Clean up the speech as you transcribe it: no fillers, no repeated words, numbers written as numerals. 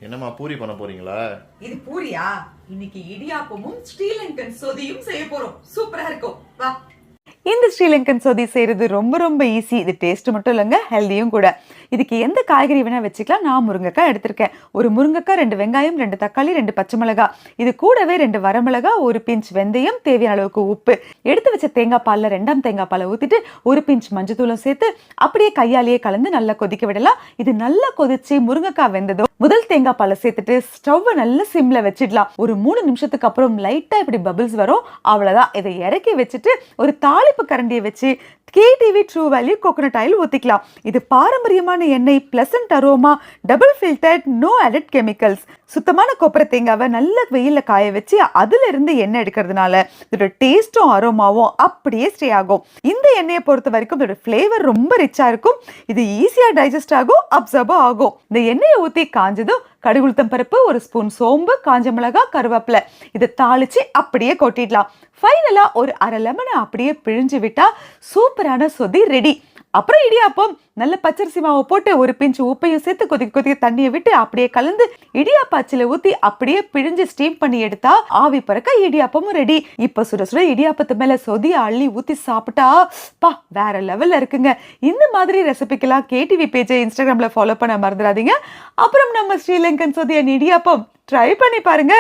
என்னம்மா பூரி பண்ண போறீங்களா? இது பூரியா? இன்னைக்கு இடியாப்பமும் ஸ்ரீலங்கன் சொதியும் செய்ய போறோம். சூப்பரா இருக்கும். வா. இந்த ஸ்ரீலங்கன் சொதி செய்கிறது ரொம்ப ரொம்ப ஈஸி. இது டேஸ்ட் மட்டும் இல்லைங்க, ஹெல்தியும் கூட. இதுக்கு எந்த காய்கறி வேணால் வச்சுக்கலாம். நான் முருங்கைக்காய் எடுத்திருக்கேன். ஒரு முருங்கைக்காய், 2 வெங்காயம், 2 தக்காளி, 2 பச்சை மிளகாய், இது கூடவே 2 வரமிளகா, 1 பிஞ்ச் வெந்தயம், தேவையான அளவுக்கு உப்பு, எடுத்து வச்ச தேங்காய் பாலில் 2ஆம் தேங்காய் பாலை ஊற்றிட்டு 1 பிஞ்ச் மஞ்சத்தூளும் சேர்த்து அப்படியே கையாலேயே கலந்து நல்லா கொதிக்க விடலாம். இது நல்லா கொதிச்சு முருங்கைக்காய் வெந்ததும் முதல் தேங்காய் பாலை சேர்த்துட்டு ஸ்டவ்வை நல்லா சிம்ல வச்சிடலாம். ஒரு 3 நிமிஷத்துக்கு அப்புறம் லைட்டா இப்படி பபிள்ஸ் வரும். அவ்வளவுதான். இதை இறக்கி வச்சுட்டு ஒரு தாளிப்பு கரண்டியை வச்சு KTV true value coconut oil ஊற்றிக்கலாம். இது பாரம்பரியமான எண்ணெய், pleasant aroma, double filtered, no added chemicals. சுத்தமான கொப்பரை தேங்காவை நல்ல வெயிலில் காய வச்சு அதுல இருந்து எண்ணெய் எடுக்கிறதுனால இதோட டேஸ்ட்டும் அரோமாவும் அப்படியே ஸ்டே ஆகும். இந்த எண்ணெயை பொறுத்த வரைக்கும் இதோட ஃப்ளேவர் ரொம்ப ரிச்சா இருக்கும். இது ஈஸியா டைஜஸ்ட் ஆகும், அப்சர்பும் ஆகும். இந்த எண்ணெயை ஊற்றி காஞ்சதும் கடுகு உளுத்தம் பருப்பு, 1 ஸ்பூன் சோம்பு, காஞ்ச மிளகாய், கருவேப்பிலை இதை தாளிச்சு அப்படியே கொட்டிடலாம். ஃபைனலா ஒரு அரை லெமனை அப்படியே பிழிஞ்சு விட்டா சூப்பரான சொதி ரெடி. அப்புறம் இடியாப்பம் நல்ல பச்சரிசி மாவை போட்டு 1 பிஞ்ச் உப்பையும் சேர்த்து கொதிக்க தண்ணியை விட்டு அப்படியே கலந்து இடியாப்ப அச்சில ஊத்தி அப்படியே பிழிஞ்சு ஸ்டீம் பண்ணி எடுத்தா ஆவி பறக்க இடியாப்பமும் ரெடி. இப்ப சுட சுட இடியாப்பத்து மேல சொதிய அள்ளி ஊத்தி சாப்பிட்டா பா வேற லெவல்ல இருக்குங்க. இந்த மாதிரி ரெசிபிக்கெல்லாம் KTV பேஜை இன்ஸ்டாகிராம்ல ஃபாலோ பண்ண மறந்துடாதீங்க. அப்புறம் நம்ம ஸ்ரீலங்கன் சொதிய இடியாப்பம் ட்ரை பண்ணி பாருங்க.